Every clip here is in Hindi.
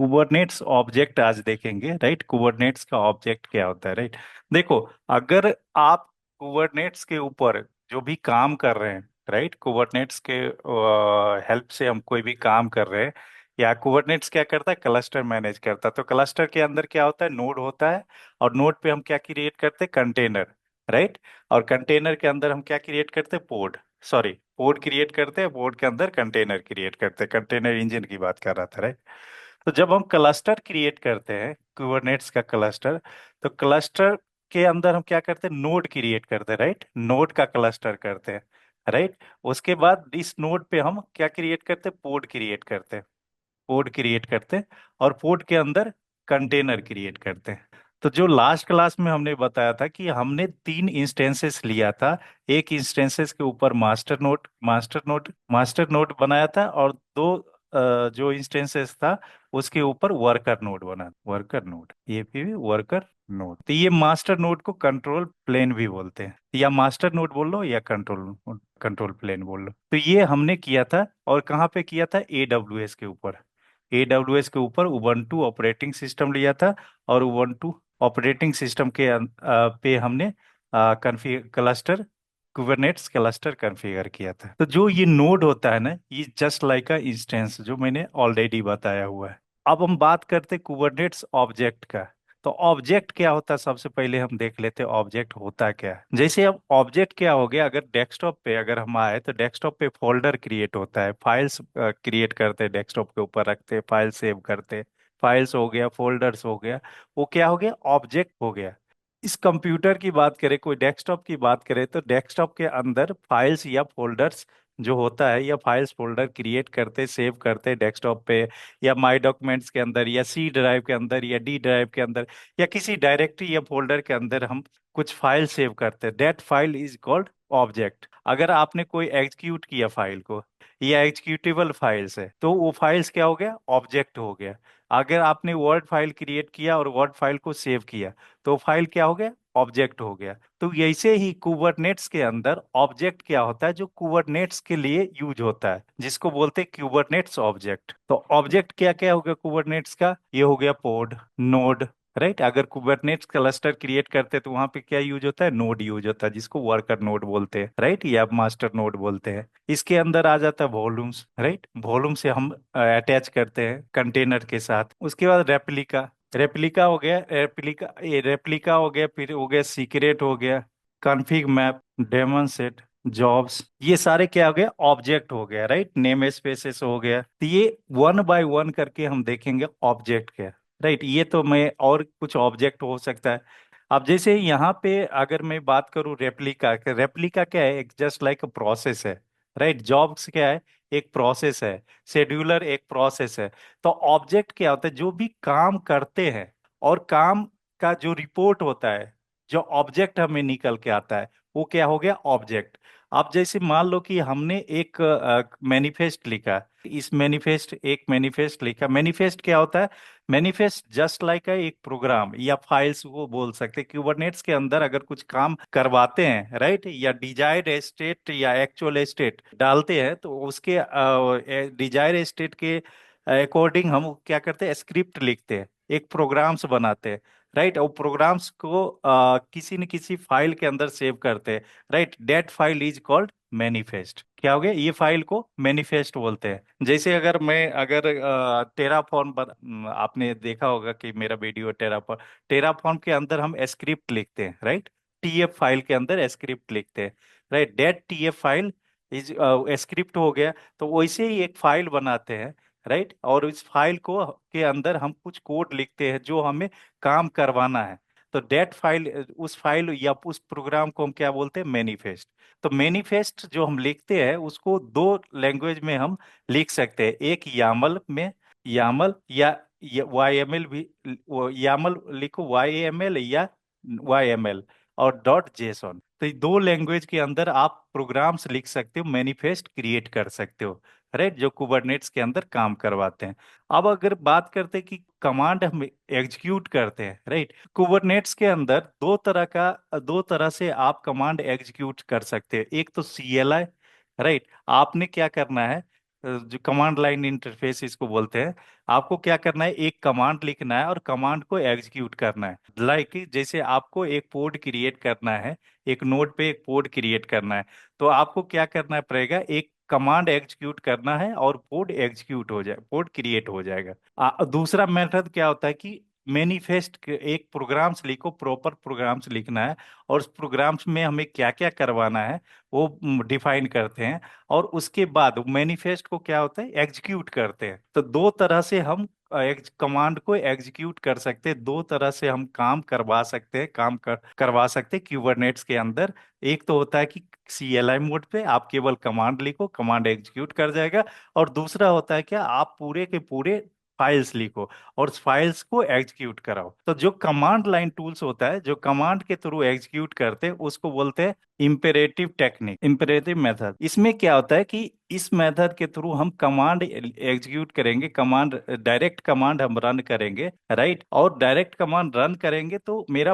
कुबरनेट्स ऑब्जेक्ट आज देखेंगे, राइट। कुबरनेट्स का ऑब्जेक्ट क्या होता है, राइट। देखो, अगर आप कुबरनेट्स के ऊपर जो भी काम कर रहे हैं, राइट, कुबरनेट्स के हेल्प से हम कोई भी काम कर रहे हैं, या कुबरनेट्स क्या करता है, क्लस्टर मैनेज करता है। तो क्लस्टर के अंदर क्या होता है, नोड होता है, और नोड पे हम क्या क्रिएट करते हैं, कंटेनर, राइट। और कंटेनर के अंदर हम क्या क्रिएट करते हैं, पोड, सॉरी, पोड क्रिएट करते हैं, पोड के अंदर कंटेनर क्रिएट करते हैं। कंटेनर इंजन की बात कर रहा था, राइट। तो जब हम क्लस्टर क्रिएट करते हैं, कुबरनेट्स का क्लस्टर, तो क्लस्टर के अंदर हम क्या करते हैं, नोड क्रिएट करते हैं, राइट। नोड का क्लस्टर करते हैं, राइट। उसके बाद इस नोड पे हम क्या क्रिएट करते हैं, पोड क्रिएट करते हैं, पोड क्रिएट करते हैं, और पोड के अंदर कंटेनर क्रिएट करते हैं। तो जो लास्ट क्लास में हमने बताया था कि हमने तीन इंस्टेंसेस लिया था। एक इंस्टेंसेस के ऊपर मास्टर नोड बनाया था, और दो जो इंस्टेंसेस था उसके ऊपर वर्कर नोड बना, वर्कर नोड, ये भी वर्कर नोड। तो ये मास्टर नोड को कंट्रोल प्लेन भी बोलते हैं, या मास्टर नोड बोल लो या कंट्रोल कंट्रोल प्लेन बोल लो। तो ये हमने किया था, और कहाँ पे किया था, एडब्ल्यूएस के ऊपर। एडब्ल्यूएस के ऊपर उबंटू ऑपरेटिंग सिस्टम लिया था, और उबंटू ऑपरेटिंग सिस्टम के पे हमने क्लस्टर, कुबरनेट्स क्लस्टर कॉन्फ़िगर किया था। तो जो ये नोड होता है ना, ये जस्ट लाइक अ इंस्टेंस, जो मैंने ऑलरेडी बताया हुआ है। अब हम बात करते हैं कुबरनेट्स ऑब्जेक्ट का। तो ऑब्जेक्ट क्या होता है, सबसे पहले हम देख लेते हैं ऑब्जेक्ट होता क्या है। जैसे अब ऑब्जेक्ट क्या हो गया, अगर डेस्कटॉप पे अगर हम आए, तो डेस्कटॉप पे फोल्डर क्रिएट होता है, फाइल्स क्रिएट करते हैं, डेस्कटॉप के ऊपर रखते हैं, फाइल सेव करते हैं। फाइल्स हो गया, फोल्डर्स हो गया, वो क्या हो गया, ऑब्जेक्ट हो गया। इस कंप्यूटर की बात करें, कोई डेस्कटॉप की बात करें, तो डेस्कटॉप के अंदर फाइल्स या फोल्डर्स जो होता है, या फाइल्स फोल्डर क्रिएट करते, सेव करते डेस्कटॉप पे, या माई डॉक्यूमेंट्स के अंदर, या सी ड्राइव के अंदर, या डी ड्राइव के अंदर, या किसी डायरेक्टरी या फोल्डर के अंदर हम कुछ फाइल सेव करते हैं। That file is called object. अगर आपने कोई एग्जीक्यूट किया फाइल को, या एग्जीक्यूटेबल फाइल्स है, तो वो फाइल्स क्या हो गया, ऑब्जेक्ट हो गया। अगर आपने वर्ड फाइल क्रिएट किया और वर्ड फाइल को सेव किया, तो फाइल क्या हो गया, ऑब्जेक्ट हो गया। तो ऐसे ही कुबरनेट्स के अंदर ऑब्जेक्ट क्या होता है, जो कुबरनेट्स के लिए यूज होता है, जिसको बोलते हैं कुबरनेट्स ऑब्जेक्ट। तो ऑब्जेक्ट क्या क्या हो गया कुबरनेट्स का, ये हो गया पोड, नोड, राइट। अगर कुबरनेट्स क्लस्टर क्रिएट करते हैं, तो वहां पे क्या यूज होता है, नोड यूज होता है, जिसको वर्कर नोड बोलते हैं, राइट, या मास्टर नोड बोलते हैं। इसके अंदर आ जाता है वॉल्यूम्स, राइट। वॉल्यूम से हम अटैच करते हैं कंटेनर के साथ। उसके बाद रेप्लिका, रेप्लिका हो गया, रेप्लिका, ये रेप्लिका हो गया, फिर हो गया सीक्रेट, हो गया config map, daemon set, jobs, ये सारे क्या हो गया, ऑब्जेक्ट हो गया, राइट। नेम स्पेसेस हो गया। तो ये वन बाय वन करके हम देखेंगे ऑब्जेक्ट क्या, राइट। ये तो मैं, और कुछ ऑब्जेक्ट हो सकता है। अब जैसे यहाँ पे अगर मैं बात करूँ रेप्लिका, रेप्लिका क्या है, एक जस्ट लाइक प्रोसेस है, राइट। जॉब्स क्या है, एक प्रोसेस है। शेड्यूलर एक प्रोसेस है। तो ऑब्जेक्ट क्या होता है, जो भी काम करते हैं, और काम का जो रिपोर्ट होता है, जो ऑब्जेक्ट हमें निकल के आता है, वो क्या हो गया, ऑब्जेक्ट। अब जैसे मान लो कि हमने एक मैनिफेस्ट लिखा, इस मैनिफेस्ट, एक मैनिफेस्ट लिखा। मैनिफेस्ट क्या होता है, मैनिफेस्ट जस्ट लाइक एक प्रोग्राम या फाइल्स को बोल सकते हैं। क्यूबरनेट्स के अंदर अगर कुछ काम करवाते हैं, राइट, या डिजायर्ड स्टेट या एक्चुअल स्टेट डालते हैं, तो उसके डिजायर्ड स्टेट के अकॉर्डिंग हम क्या करते हैं, स्क्रिप्ट लिखते हैं, एक प्रोग्राम्स बनाते हैं, राइट। और प्रोग्राम्स को किसी न किसी फाइल के अंदर सेव करते हैं, right. That file is called manifest. क्या हो गया, ये फाइल को मैनिफेस्ट बोलते हैं। जैसे अगर मैं, अगर टेराफॉर्म, आपने देखा होगा कि मेरा वीडियो टेराफॉर्म, टेराफॉर्म के अंदर हम स्क्रिप्ट लिखते हैं, राइट। टीएफ फाइल के अंदर स्क्रिप्ट लिखते हैं, right. That TF file is script हो गया। तो वैसे ही एक फाइल बनाते हैं, राइट। और इस फाइल को के अंदर हम कुछ कोड लिखते हैं, जो हमें काम करवाना है। तो डेट फाइल, उस फाइल या उस प्रोग्राम को हम क्या बोलते हैं, मैनिफेस्ट। तो मैनिफेस्ट जो हम लिखते हैं, उसको दो लैंग्वेज में हम लिख सकते हैं। एक यामल में, यामल, या वाई एम एल भी, यामल लिखो, YAML या YML, और डॉट जेसॉन। तो ये दो लैंग्वेज के अंदर आप प्रोग्राम्स लिख सकते हो, मैनिफेस्ट क्रिएट कर सकते हो, राइट, जो कुबरनेट्स के अंदर काम करवाते हैं। अब अगर बात करते हैं कि कमांड हम एग्जीक्यूट करते हैं, राइट, कुबरनेट्स के अंदर दो तरह से आप कमांड एग्जीक्यूट कर सकते हैं। एक तो CLI, राइट। आपने क्या करना है, जो कमांड लाइन इंटरफेस इसको बोलते हैं। आपको क्या करना है, एक कमांड लिखना है और कमांड को एग्जीक्यूट करना है। लाइक जैसे आपको एक पोर्ट क्रिएट करना है, एक नोड पे एक पोर्ट क्रिएट करना है, तो आपको क्या करना पड़ेगा, एक कमांड एग्जीक्यूट करना है और पोर्ट एग्जीक्यूट हो जाए, पोर्ट क्रिएट हो जाएगा। दूसरा मेथड क्या होता है कि मैनिफेस्ट, एक प्रोग्राम्स लिखो, प्रॉपर प्रोग्राम्स लिखना है और उस प्रोग्राम्स में हमें क्या क्या करवाना है वो डिफाइन करते हैं, और उसके बाद मैनिफेस्ट को क्या होता है, एग्जीक्यूट करते हैं। तो दो तरह से हम कमांड को एग्जीक्यूट कर सकते हैं, दो तरह से हम काम करवा सकते हैं, करवा सकते हैं क्यूबरनेट्स के अंदर। एक तो होता है कि CLI मोड पे आप केवल कमांड लिखो, कमांड एग्जीक्यूट कर जाएगा। और दूसरा होता है क्या, आप पूरे के पूरे फाइल्स लिखो और उस फाइल्स को एग्जीक्यूट कराओ। तो जो कमांड लाइन टूल्स होता है, जो कमांड के थ्रू एग्जीक्यूट करते हैं, उसको बोलते हैं इम्पेरेटिव टेक्निक, इम्पेरेटिव मेथड। इसमें क्या होता है कि इस मेथड के थ्रू हम कमांड एग्जीक्यूट करेंगे, कमांड डायरेक्ट कमांड हम रन करेंगे, राइट। और डायरेक्ट कमांड रन करेंगे तो मेरा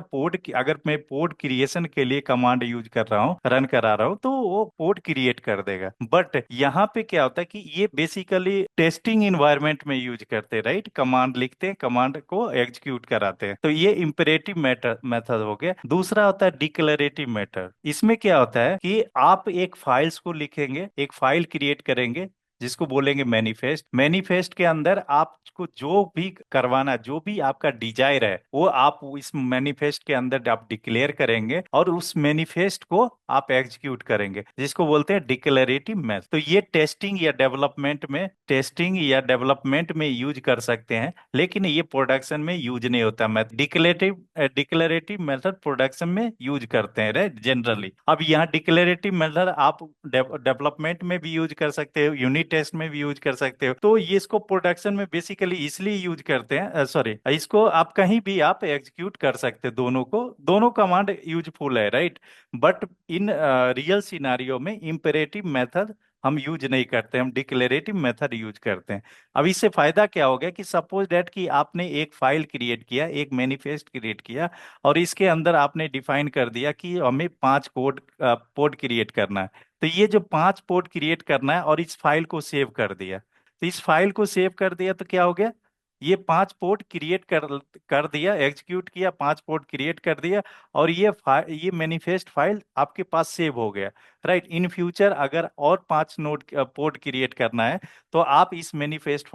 अगर मैं पोर्ट क्रिएशन के लिए कमांड यूज कर रहा हूँ, रन करा रहा हूँ, तो वो पोर्ट क्रिएट कर देगा। बट यहाँ पे क्या होता है कि ये बेसिकली टेस्टिंग इन्वायरमेंट में यूज करते हैं, राइट। कमांड लिखते हैं, कमांड को एग्जीक्यूट कराते हैं। तो ये इम्पेरेटिव मेथड हो गया। दूसरा होता है डिक्लेरेटिव मेथड। इसमें क्या होता है कि आप एक फाइल्स को लिखेंगे, एक फाइल क्रिएट करेंगे जिसको बोलेंगे मैनिफेस्ट। मैनिफेस्ट के अंदर आपको जो भी करवाना, जो भी आपका डिजायर है, वो आप इस मैनिफेस्ट के अंदर आप डिक्लेयर करेंगे और उस मैनिफेस्ट को आप एग्जीक्यूट करेंगे, जिसको बोलते हैं डिक्लेरेटिव मेथड। तो ये टेस्टिंग या डेवलपमेंट में यूज कर सकते हैं, लेकिन ये प्रोडक्शन में यूज नहीं होता। मैं डिक्लेरेटिव मेथड प्रोडक्शन में यूज करते हैं, राइट, जनरली। अब यहाँ डिक्लेरेटिव मेथड आप डेवलपमेंट में भी यूज कर सकते हो, यूनिट टेस्ट में भी यूज कर सकते हो। तो ये इसको प्रोडक्शन में बेसिकली इसलिए यूज करते हैं, सॉरी, इसको आप कहीं भी आप एग्जीक्यूट कर सकते हैं, दोनों को, दोनों कमांड यूजफुल है, right. But in real scenario में इम्पेरेटिव मेथड हम यूज नहीं करते, हम डिक्लेरेटिव मेथड यूज करते हैं। अब इससे फायदा क्या हो गया कि सपोज दैट कि आपने एक फाइल क्रिएट किया, एक मैनिफेस्ट क्रिएट किया, और इसके अंदर आपने डिफाइन कर दिया कि हमें 5 पोर्ट क्रिएट करना है। तो ये जो 5 पोर्ट क्रिएट करना है और इस फाइल को सेव कर दिया, तो इस फाइल को सेव कर दिया तो क्या हो गया, ये 5 पोर्ट क्रिएट कर दिया, एग्जीक्यूट किया, 5 पोर्ट क्रिएट कर दिया, और ये मैनिफेस्ट फाइल आपके पास सेव हो गया, राइट। इन फ्यूचर अगर और 5 पोर्ट क्रिएट करना है तो आप इस मैनिफेस्ट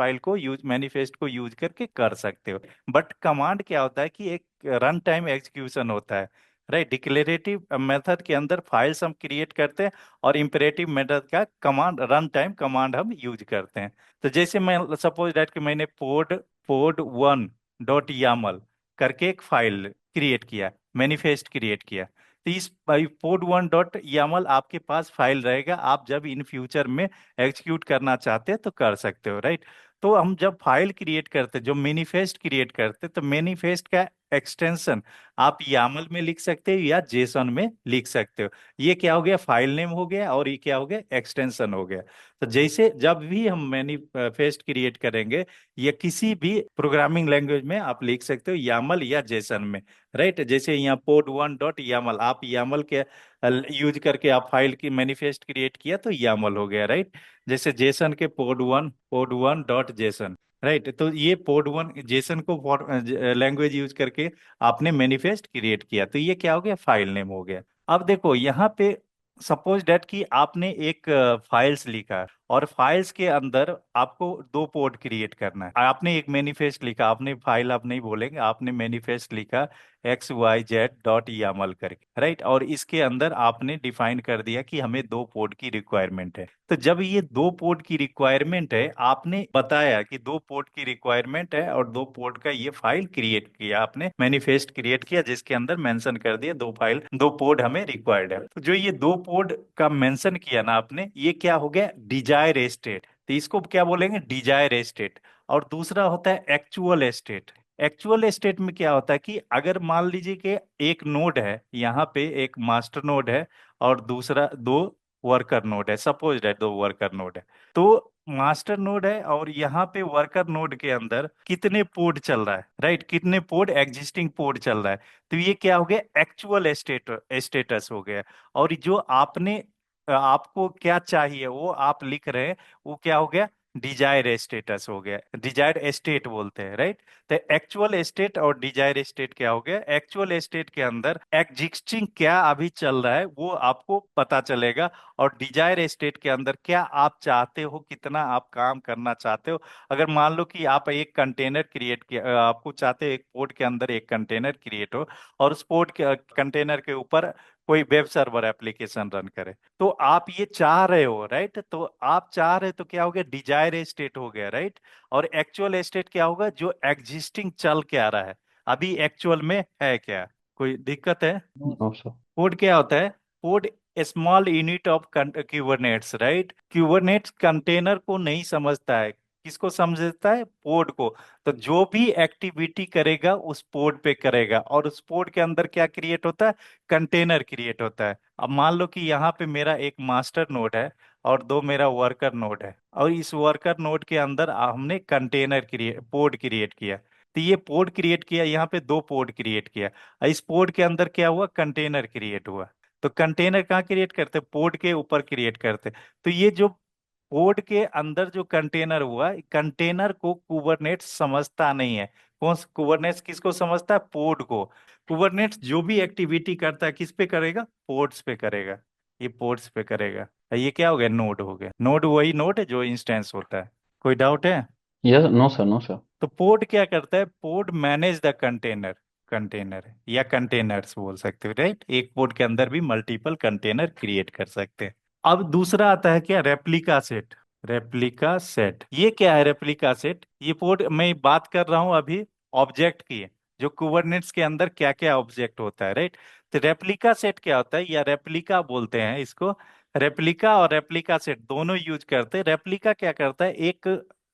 को यूज करके कर सकते हो। बट कमांड क्या होता है कि एक रन टाइम एग्जीक्यूशन होता है, राइट। डिक्लेरेटिव मेथड के अंदर फाइल्स हम क्रिएट करते हैं और इम्पेरेटिव मेथड का कमांड, रन टाइम कमांड हम यूज करते हैं। तो जैसे मैं सपोज दैट कि मैंने pod1.yaml करके एक फाइल क्रिएट किया, मैनिफेस्ट क्रिएट किया। तो इस pod1.yaml आपके पास फाइल रहेगा, आप जब इन फ्यूचर में एग्जीक्यूट करना चाहते हैं तो कर सकते हो, राइट। तो हम जब फाइल क्रिएट करते, जो मैनिफेस्ट क्रिएट करते, तो मैनिफेस्ट का एक्सटेंशन आप यामल में लिख सकते हो या जेसन में लिख सकते हो। ये क्या हो गया, फाइल नेम हो गया, और ये क्या हो गया, एक्सटेंशन हो गया। तो जैसे जब भी हम मैनिफेस्ट क्रिएट करेंगे, या किसी भी प्रोग्रामिंग लैंग्वेज में आप लिख सकते हो, यामल या जेसन में, राइट। जैसे यहाँ pod1.yaml, आप यामल के यूज करके आप फाइल की मैनिफेस्ट क्रिएट किया तो यामल हो गया, राइट। जैसे जेसन के pod1.json, राइट। तो ये pod1 जेसन को लैंग्वेज यूज करके आपने मैनिफेस्ट क्रिएट किया, तो ये क्या हो गया, फाइल नेम हो गया। अब देखो यहाँ पे सपोज डेट कि आपने एक फाइल्स लिखा, और फाइल्स के अंदर आपको 2 पोर्ट क्रिएट करना है। आपने एक मैनिफेस्ट लिखा, आपने फाइल आप नहीं बोलेंगे, आपने मैनिफेस्ट लिखा XYZ.YAML करके, राइट। और इसके अंदर आपने डिफाइन कर दिया कि हमें 2 पोर्ट की रिक्वायरमेंट है। तो जब ये 2 पोर्ट की रिक्वायरमेंट है, आपने बताया कि 2 पोर्ट की रिक्वायरमेंट है और 2 पोर्ट का ये फाइल क्रिएट किया, आपने मैनिफेस्ट क्रिएट किया जिसके अंदर मेंशन कर दिया 2 पोर्ट हमें रिक्वायर्ड है। तो जो ये 2 पोर्ट का मेंशन किया ना आपने, ये क्या हो गया, डिजायर स्टेट। तो इसको क्या बोलेंगे, डिजायर स्टेट। और दूसरा होता है एक्चुअल स्टेट। एक्चुअल स्टेट में क्या होता है कि अगर मान लीजिए कि एक नोड है, यहाँ पे एक मास्टर नोड है और दूसरा 2 वर्कर नोड है, सपोज दैट 2 वर्कर नोड है। तो मास्टर नोड है और यहाँ पे वर्कर नोड के अंदर कितने पोर्ट चल रहा है, राइट, कितने पोर्ट, एग्जिस्टिंग पोर्ट चल रहा है। तो ये क्या हो गया, एक्चुअल स्टेटस हो गया। और जो आपने आपको क्या चाहिए वो आप लिख रहे हैं, वो क्या हो गया, डिजायर स्टेटस हो गया, डिजायर स्टेट बोलते हैं, राइट। तो एक्चुअल स्टेट और डिजायर स्टेट क्या हो गया, एक्चुअल स्टेट के अंदर एग्जिस्टिंग क्या अभी चल रहा है वो आपको पता चलेगा, और डिजायर स्टेट के अंदर क्या आप चाहते हो, कितना आप काम करना चाहते हो। अगर मान लो कि आप एक कंटेनर क्रिएट किया, आपको चाहते हो एक पोर्ट के अंदर एक कंटेनर क्रिएट हो, और उस पोर्ट के कंटेनर के ऊपर कोई वेब सर्वर एप्लीकेशन रन करे, तो आप ये चाह रहे हो, राइट। तो आप चाह रहे तो क्या हो गया, डिजायर स्टेट हो गया, राइट। और एक्चुअल स्टेट क्या होगा, जो एग्जिस्टिंग चल के आ रहा है, अभी एक्चुअल में है क्या, कोई दिक्कत है। No sir. कोड क्या होता है, code small unit of Kubernetes, right. Kubernetes container को नहीं समझता है, किसको समझता है, पोड को। तो जो भी एक्टिविटी करेगा उस पोड पे करेगा, और उस पोड के अंदर क्या क्रिएट होता है, कंटेनर क्रिएट होता है। अब मान लो कि यहाँ पे मेरा एक मास्टर नोड है और दो मेरा वर्कर नोड है, और इस वर्कर नोड के अंदर हमने कंटेनर क्रिएट, पोड क्रिएट किया। तो ये पोड क्रिएट किया, यहाँ पे दो पोड क्रिएट किया, इस पोड के अंदर क्या हुआ, कंटेनर क्रिएट हुआ। तो कंटेनर कहाँ क्रिएट करते, पोड के ऊपर क्रिएट करते। तो ये जो पोड के अंदर जो कंटेनर हुआ, कंटेनर को कुबरनेट्स समझता नहीं है। कौन, कुबरनेट्स किसको समझता है, पोड को। कुबरनेट्स जो भी एक्टिविटी करता है किस पे करेगा, पोड्स पे करेगा, ये पोड्स पे करेगा। ये क्या हो गया, नोड हो गया। नोड वही नोड है जो इंस्टेंस होता है। कोई डाउट है। Yes, no sir, no sir. तो पोड क्या करता है, pod manage the container, container या कंटेनर्स बोल सकते हो, राइट। एक पोड के अंदर भी मल्टीपल कंटेनर क्रिएट कर सकते हैं। अब दूसरा आता है क्या, रेप्लिका सेट। रेप्लिका सेट ये क्या है, रेप्लिका सेट, ये पोड मैं बात कर रहा हूं अभी ऑब्जेक्ट की, जो कुबरनेट्स के अंदर क्या क्या ऑब्जेक्ट होता है, राइट। तो रेप्लिका सेट क्या होता है, या रेप्लिका बोलते हैं इसको। रेप्लिका और रेप्लिका सेट दोनों यूज करते हैं। रेप्लिका क्या करता है, एक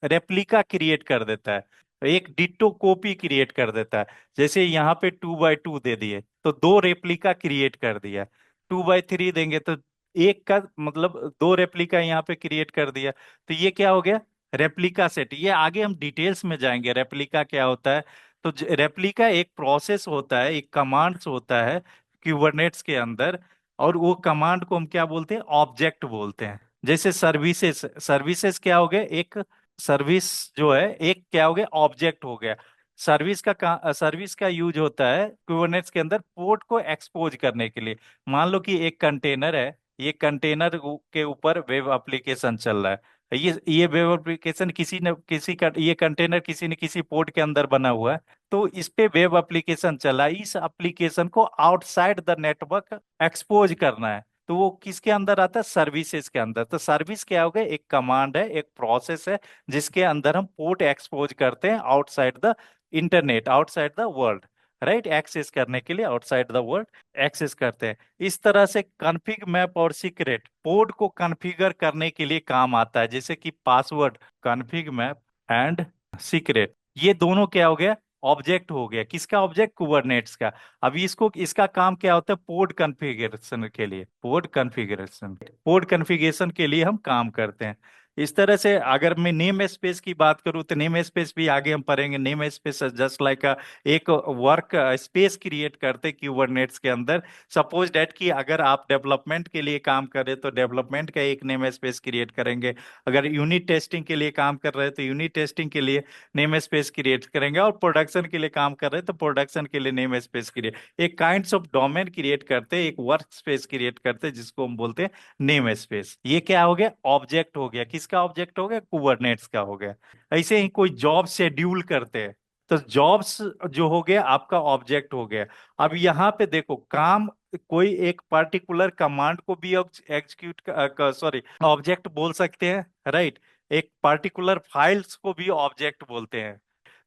रेप्लिका क्रिएट कर देता है, एक डिट्टो कॉपी क्रिएट कर देता है। जैसे यहाँ पे 2x2 दे दिए तो दो रेप्लिका क्रिएट कर दिया, 2x3 देंगे तो एक का मतलब दो रेप्लिका यहाँ पे क्रिएट कर दिया। तो ये क्या हो गया, रेप्लिका सेट। ये आगे हम डिटेल्स में जाएंगे रेप्लिका क्या होता है। तो रेप्लिका एक प्रोसेस होता है, एक कमांड्स होता है क्यूबरनेट्स के अंदर, और वो कमांड को हम क्या बोलते हैं, ऑब्जेक्ट बोलते हैं। जैसे सर्विसेज, सर्विसेज क्या हो गए, एक सर्विस जो है एक क्या हो गया, ऑब्जेक्ट हो गया। सर्विस का यूज होता है कुबरनेट्स के अंदर पोर्ट को एक्सपोज करने के लिए। मान लो कि एक कंटेनर है, ये कंटेनर के ऊपर वेब एप्लीकेशन चल रहा है, ये वेब एप्लीकेशन किसी ने किसी का, ये कंटेनर किसी ने किसी पोर्ट के अंदर बना हुआ है। तो इस पे वेब एप्लीकेशन चला, इस एप्लीकेशन को आउटसाइड द नेटवर्क एक्सपोज करना है। तो वो किसके अंदर आता है, सर्विसेज के अंदर। तो सर्विस क्या हो गया, एक कमांड है, एक प्रोसेस है, जिसके अंदर हम पोर्ट एक्सपोज करते हैं outside the internet, outside the world, right. Access करने के लिए आउटसाइड द वर्ल्ड एक्सेस करते हैं। इस तरह से कॉन्फ़िग मैप और सीक्रेट पोर्ट को कॉन्फ़िगर करने के लिए काम आता है, जैसे कि password, config map and secret, ये दोनों क्या हो गया, ऑब्जेक्ट हो गया। किसका ऑब्जेक्ट, कुबरनेट्स का। अभी इसको, इसका काम क्या होता है, पोर्ट कॉन्फ़िगरेशन के लिए, पोर्ट कॉन्फ़िगरेशन के लिए हम काम करते हैं। इस तरह से अगर मैं नेम स्पेस की बात करूं तो नेम स्पेस भी आगे हम पढ़ेंगे। नेम स्पेस जस्ट लाइक एक वर्क स्पेस क्रिएट करते क्यूबरनेट्स के अंदर। सपोज डेट कि अगर आप डेवलपमेंट के लिए काम कर रहे तो डेवलपमेंट का एक नेम स्पेस क्रिएट करेंगे, अगर यूनिट टेस्टिंग के लिए काम कर रहे हैं तो यूनिट टेस्टिंग के लिए नेम स्पेस क्रिएट करेंगे, और प्रोडक्शन के लिए काम कर रहे हैं तो प्रोडक्शन के लिए नेम स्पेस क्रिएट, एक काइंड्स ऑफ डोमेन क्रिएट करते, एक वर्क स्पेस क्रिएट करते जिसको हम बोलते हैं नेम स्पेस। ये क्या हो गया, ऑब्जेक्ट हो गया। किसका ऑब्जेक्ट हो गया, कुबरनेट्स का हो गया। ऐसे ही कोई जॉब शेड्यूल करते हैं तो जॉब्स जो हो गया आपका ऑब्जेक्ट हो गया। अब यहाँ पे देखो काम, कोई एक पर्टिकुलर कमांड को भी एग्जीक्यूट, सॉरी, ऑब्जेक्ट बोल सकते हैं, राइट। एक पर्टिकुलर फाइल्स को भी ऑब्जेक्ट बोलते हैं।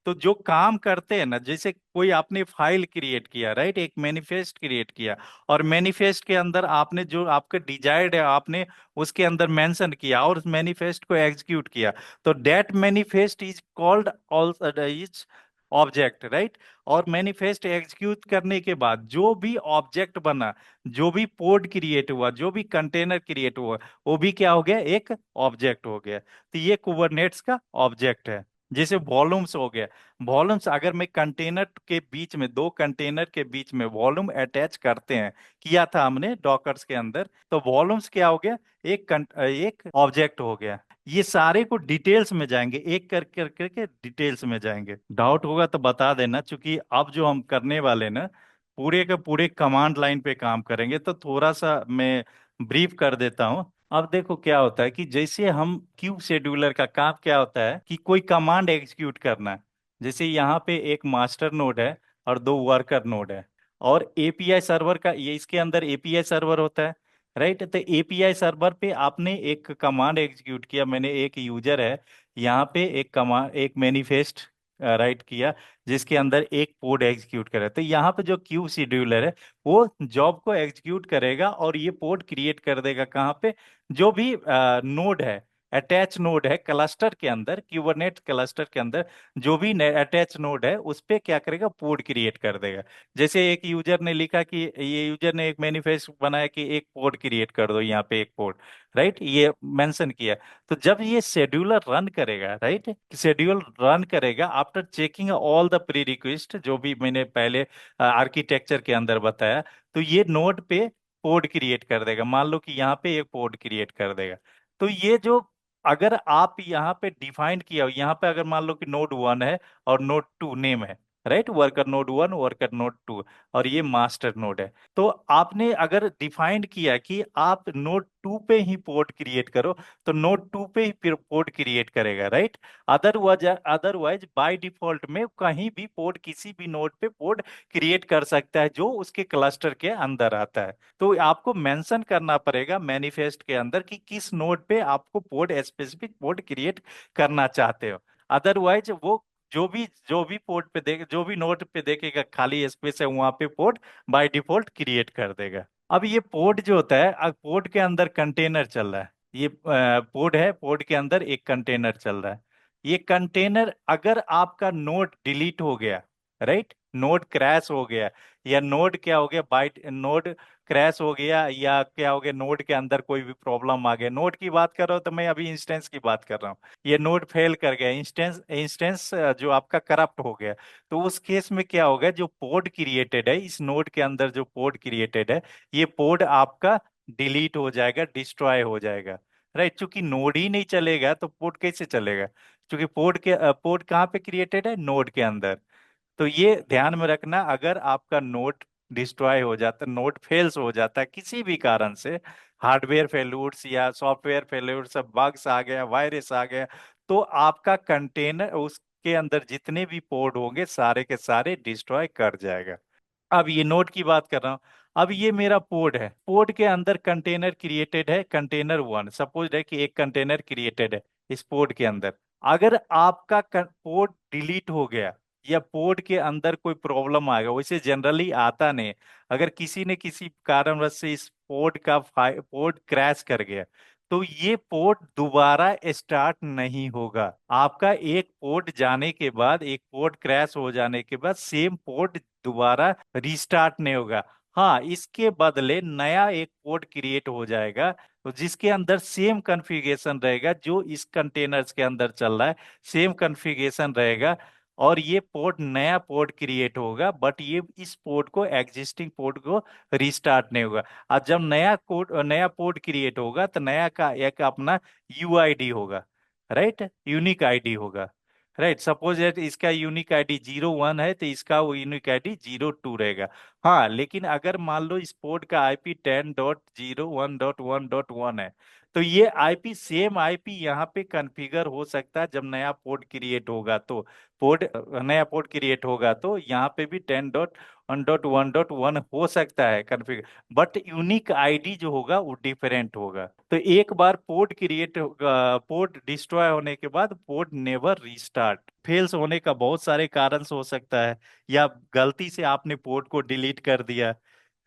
तो जो काम करते हैं ना, जैसे कोई आपने फाइल क्रिएट किया, राइट, एक मैनिफेस्ट क्रिएट किया, और मैनिफेस्ट के अंदर आपने जो आपका डिजायर्ड है आपने उसके अंदर मेंशन किया, और उस मैनिफेस्ट को एग्जीक्यूट किया, तो that manifest is called is object, right. और मैनिफेस्ट एग्जीक्यूट करने के बाद जो भी ऑब्जेक्ट बना, जो भी पोड क्रिएट हुआ, जो भी कंटेनर क्रिएट हुआ, वो भी क्या हो गया, एक ऑब्जेक्ट हो गया। तो ये कुबरनेट्स का ऑब्जेक्ट है। जैसे वॉल्यूम्स हो गया, वॉल्यूम्स अगर मैं कंटेनर के बीच में, दो कंटेनर के बीच में वॉल्यूम अटैच करते हैं, किया था हमने डॉकर्स के अंदर, तो वॉल्यूम्स क्या हो गया, एक ऑब्जेक्ट हो गया। ये सारे को डिटेल्स में जाएंगे, एक कर कर करके डिटेल्स में जाएंगे। डाउट होगा तो बता देना, क्योंकि अब जो हम करने वाले ना, पूरे के पूरे कमांड लाइन पे काम करेंगे, तो थोड़ा सा मैं ब्रीफ कर देता हूँ। अब देखो क्या होता है कि जैसे हम क्यूब शेड्यूलर का काम क्या होता है कि कोई कमांड एग्जीक्यूट करना है। जैसे यहाँ पे एक मास्टर नोड है और दो वर्कर नोड है, और एपीआई सर्वर का, ये इसके अंदर एपीआई सर्वर होता है, राइट। तो एपीआई सर्वर पे आपने एक कमांड एग्जीक्यूट किया, मैंने एक यूजर है यहाँ पे, एक कमांड, एक मैनिफेस्ट राइट किया, जिसके अंदर एक कोड एग्जीक्यूट करे। तो यहाँ पे जो क्यू शेड्यूलर है वो जॉब को एग्जीक्यूट करेगा और ये पोर्ट क्रिएट कर देगा कहाँ पे, जो भी नोड है, अटैच नोड है क्लस्टर के अंदर, क्यूबरनेट क्लस्टर के अंदर जो भी अटैच नोड है उस पे क्या करेगा, पोर्ट क्रिएट कर देगा। जैसे एक यूजर ने लिखा कि, ये यूजर ने एक मैनिफेस्ट बनाया कि एक पोर्ट क्रिएट कर दो यहाँ पे, एक पोर्ट, राइट, ये मेंशन किया। तो जब ये शेड्यूलर रन करेगा, राइट, शेड्यूल रन करेगा after checking all the pre request, जो भी मैंने पहले आर्किटेक्चर के अंदर बताया, तो ये नोड पे पोर्ट क्रिएट कर देगा। मान लो कि यहाँ पे एक पोर्ट क्रिएट कर देगा। तो ये जो, अगर आप यहाँ पे डिफाइंड किया हो, यहाँ पे अगर मान लो कि नोड 1 है और नोड 2 नेम है, right, worker node 1, worker node 2, और ये मास्टर नोड है। तो आपने अगर डिफाइंड किया कि आप नोड 2 पे ही पोर्ट क्रिएट करो, तो नोड 2 पे ही फिर पोर्ट क्रिएट करेगा, राइट। अदरवाइज बाय डिफॉल्ट में कहीं भी पोर्ट, किसी भी नोड पे पोर्ट क्रिएट कर सकता है जो उसके क्लस्टर के अंदर आता है। तो आपको मेंशन करना पड़ेगा मैनिफेस्ट के अंदर कि किस नोड पे आपको पोर्ट, स्पेसिफिक पोर्ट क्रिएट करना चाहते हो। अदरवाइज वो जो भी पोर्ट पे देख, जो भी नोड पे देखेगा खाली स्पेस है, वहां पे पोर्ट बाय डिफॉल्ट क्रिएट कर देगा। अब ये पोर्ट जो होता है, अब पोर्ट के अंदर कंटेनर चल रहा है, ये पोर्ट है, पोर्ट के अंदर एक कंटेनर चल रहा है। ये कंटेनर, अगर आपका नोड डिलीट हो गया, राइट, नोड क्रैश हो गया, या नोड क्या हो गया, बाइट नोड क्रैश हो गया, या क्या हो गया, नोड के अंदर कोई भी प्रॉब्लम आ गया, नोड की बात कर रहा हूं तो मैं अभी इंस्टेंस की बात कर रहा हूँ, ये नोड फेल कर गया, इंस्टेंस इंस्टेंस जो आपका करप्ट हो गया, तो उस केस में क्या होगा, जो पोर्ट क्रिएटेड है इस नोड के अंदर, जो पोर्ट क्रिएटेड है, ये पोर्ट आपका डिलीट हो जाएगा, डिस्ट्रॉय हो जाएगा, राइट। चूंकि नोड ही नहीं चलेगा तो पोर्ट कैसे चलेगा, क्योंकि पोर्ट कहाँ पे क्रिएटेड है, नोड के अंदर। तो ये ध्यान में रखना, अगर आपका नोड डिस्ट्रॉय हो जाता, नोड फेल्स हो जाता है किसी भी कारण से, हार्डवेयर फेल्यूर्स या सॉफ्टवेयर फेल्यूर्स, बग्स आ गया, वायरस आ गया, तो आपका कंटेनर, उसके अंदर जितने भी पोर्ट होंगे सारे के सारे डिस्ट्रॉय कर जाएगा। अब ये नोड की बात कर रहा हूं। अब ये मेरा पोर्ट है, पोर्ट के अंदर कंटेनर क्रिएटेड है, कंटेनर 1, सपोज है कि एक कंटेनर क्रिएटेड है इस पोर्ट के अंदर। अगर आपका पोर्ट डिलीट हो गया, या पोर्ट के अंदर कोई प्रॉब्लम आ गया, वैसे जनरली आता नहीं, अगर किसी ने किसी कारणवश से इस पोर्ट क्रैश कर गया, तो ये पोर्ट दोबारा स्टार्ट नहीं होगा। आपका एक पोर्ट जाने के बाद, एक पोर्ट क्रैश हो जाने के बाद सेम पोर्ट दोबारा रिस्टार्ट नहीं होगा। हाँ, इसके बदले नया एक पोर्ट क्रिएट हो जाएगा, तो जिसके अंदर सेम कॉन्फ़िगरेशन रहेगा जो इस कंटेनर्स के अंदर चल रहा है, सेम कॉन्फ़िगरेशन रहेगा, और ये पोर्ट, नया पोर्ट क्रिएट होगा, बट ये इस पोर्ट को, एग्जिस्टिंग पोर्ट को रिस्टार्ट नहीं होगा। और जब नया पोर्ट क्रिएट होगा तो नया का एक अपना यूआईडी होगा, राइट, यूनिक आईडी होगा, राइट। सपोज दैट इसका यूनिक आईडी 01 है, तो इसका वो यूनिक आईडी 02 रहेगा। हाँ, लेकिन अगर मान लो इस पोर्ट का आईपी 10.01.1.1 है, तो ये आईपी, सेम आईपी यहाँ पे कॉन्फ़िगर हो सकता है जब नया पोर्ट क्रिएट होगा, तो पोर्ट, नया पोर्ट क्रिएट होगा तो यहाँ पे भी 10.1.1.1 हो सकता है कॉन्फ़िगर, बट यूनिक आईडी जो होगा वो डिफरेंट होगा। तो एक बार पोर्ट क्रिएट होगा, पोर्ट डिस्ट्रॉय होने के बाद पोर्ट नेवर रीस्टार्ट। फेल्स होने का बहुत सारे कारण हो सकता है, या गलती से आपने पोर्ट को डिलीट कर दिया,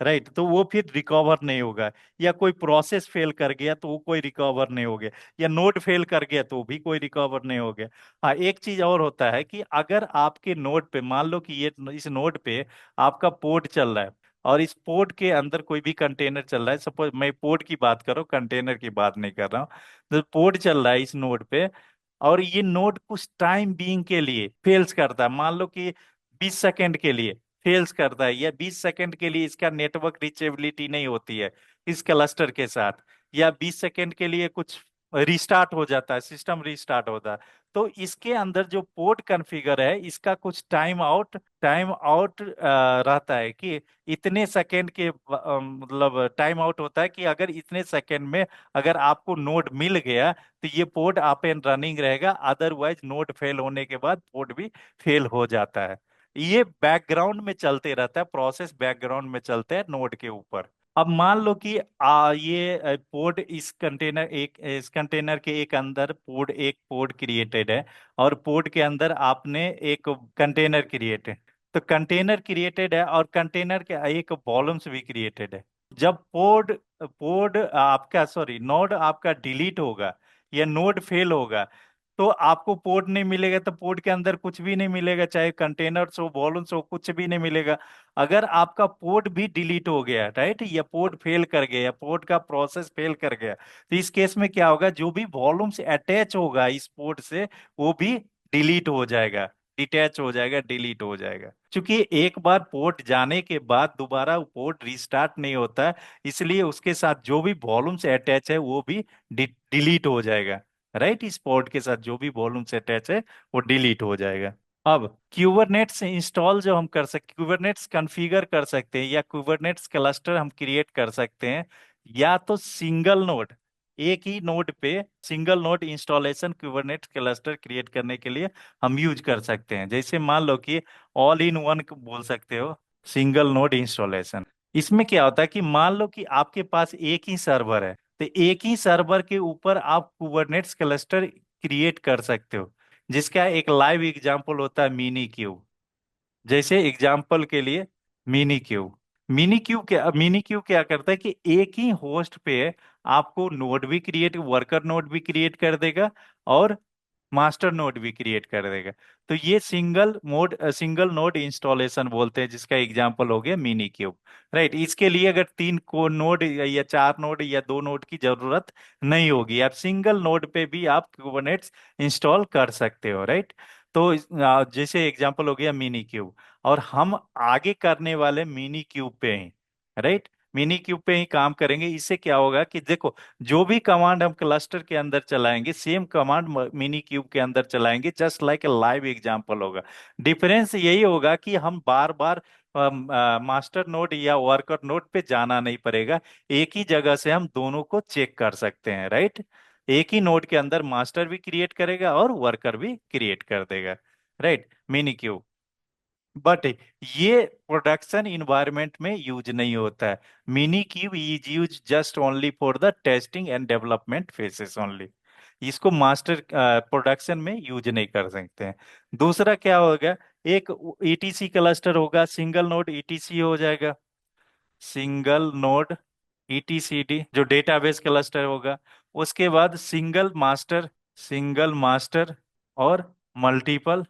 राइट, तो वो फिर रिकवर नहीं होगा, या कोई प्रोसेस फेल कर गया तो वो कोई रिकवर नहीं हो गया, या नोड फेल कर गया तो भी कोई रिकवर नहीं हो गया। हाँ, एक चीज और होता है कि अगर आपके नोड पे, मान लो कि ये इस नोड पे आपका पोर्ट चल रहा है, और इस पोर्ट के अंदर कोई भी कंटेनर चल रहा है, सपोज मैं पोर्ट की बात कर रहा हूँ, कंटेनर की बात नहीं कर रहा हूँ, तो पोर्ट चल रहा है इस नोड पे, और ये नोड कुछ टाइम बीइंग के लिए फेल्स करता है, मान लो कि 20 सेकंड के लिए फेल्स करता है, या 20 सेकंड के लिए इसका नेटवर्क रीचेबिलिटी नहीं होती है इस क्लस्टर के साथ, या 20 सेकंड के लिए कुछ रिस्टार्ट हो जाता है, सिस्टम रिस्टार्ट होता है। तो इसके अंदर जो पोर्ट कॉन्फ़िगर है इसका कुछ टाइम आउट रहता है कि इतने सेकंड के मतलब टाइम आउट होता है कि अगर इतने सेकंड में अगर आपको नोड मिल गया तो ये पोर्ट अप एंड रनिंग रहेगा, अदरवाइज नोड फेल होने के बाद पोर्ट भी फेल हो जाता है। ये बैकग्राउंड में चलते रहता है, प्रोसेस बैकग्राउंड में चलते हैं नोड के ऊपर। अब मान लो कि ये पोर्ट इस कंटेनर के एक अंदर पोर्ट क्रिएटेड है, और पोर्ट के अंदर आपने एक कंटेनर क्रिएट है। तो कंटेनर क्रिएटेड है और कंटेनर के एक वॉल्यूम्स भी क्रिएटेड है। जब पोर्ट पोर्ट आपका सॉरी नोड आपका डिलीट होगा या नोड फेल होगा, तो आपको पोर्ट नहीं मिलेगा, तो पोर्ट के अंदर कुछ भी नहीं मिलेगा, चाहे कंटेनर्स हो वॉल्यूम्स हो, कुछ भी नहीं मिलेगा। अगर आपका पोर्ट भी डिलीट हो गया, राइट, या पोर्ट फेल कर गया, या पोर्ट का प्रोसेस फेल कर गया, तो इस केस में क्या होगा, जो भी वॉल्यूम से अटैच होगा इस पोर्ट से वो भी डिलीट हो जाएगा, डिटैच हो जाएगा, डिलीट हो जाएगा। क्योंकि एक बार पोर्ट जाने के बाद दोबारा पोर्ट रिस्टार्ट नहीं होता है, इसलिए उसके साथ जो भी वॉल्यूम से अटैच है वो भी डिलीट हो जाएगा। राइट, इस पोर्ट के साथ जो भी वॉल्यूम से अटैच है वो डिलीट हो जाएगा। अब क्यूबरनेट्स इंस्टॉल जो हम कर सकते, क्यूबरनेट्स कॉन्फ़िगर कर सकते हैं, या क्यूबरनेट्स क्लस्टर हम क्रिएट कर सकते हैं, या तो सिंगल नोड, एक ही नोड पे single node installation Kubernetes cluster create करने के लिए हम यूज कर सकते हैं। जैसे मान लो कि ऑल इन वन बोल सकते हो, सिंगल नोड इंस्टॉलेशन। इसमें क्या होता है कि मान लो कि आपके पास एक ही सर्वर है, तो एक ही सर्वर के ऊपर आप कुबरनेट्स क्लस्टर क्रिएट कर सकते हो, जिसका एक लाइव एग्जांपल होता है मिनी क्यूब। जैसे एग्जांपल के लिए मिनी क्यूब क्या करता है कि एक ही होस्ट पे आपको नोड भी क्रिएट वर्कर नोड भी क्रिएट कर देगा, और मास्टर नोड भी क्रिएट कर देगा। तो ये सिंगल नोड इंस्टॉलेशन बोलते हैं, जिसका एग्जांपल हो गया मिनी क्यूब। राइट, इसके लिए अगर तीन को नोड या चार नोड या दो नोड की जरूरत नहीं होगी, आप सिंगल नोड पे भी आप कुबरनेट्स इंस्टॉल कर सकते हो। राइट, तो जैसे एग्जांपल हो गया मिनी क्यूब, और हम आगे करने वाले मिनी क्यूब पे ही, राइट, मिनी क्यूब पे ही काम करेंगे। इससे क्या होगा कि देखो, जो भी कमांड हम क्लस्टर के अंदर चलाएंगे सेम कमांड मिनी क्यूब के अंदर चलाएंगे, just like a live example होगा। डिफरेंस यही होगा कि हम बार बार मास्टर नोड या वर्कर नोड पे जाना नहीं पड़ेगा, एक ही जगह से हम दोनों को चेक कर सकते हैं। राइट, एक ही नोड के अंदर मास्टर भी क्रिएट करेगा और वर्कर भी क्रिएट कर देगा। Right, mini cube. बट ये प्रोडक्शन इन्वायरमेंट में यूज नहीं होता है। Mini cube is use just only for the testing and development faces only. इसको मास्टर प्रोडक्शन में यूज नहीं कर सकते हैं। दूसरा क्या होगा, एक ईटीसी क्लस्टर होगा, सिंगल नोड ईटीसी हो जाएगा, सिंगल नोड ईटीसीडी जो डेटाबेस क्लस्टर होगा। उसके बाद सिंगल मास्टर और मल्टीपल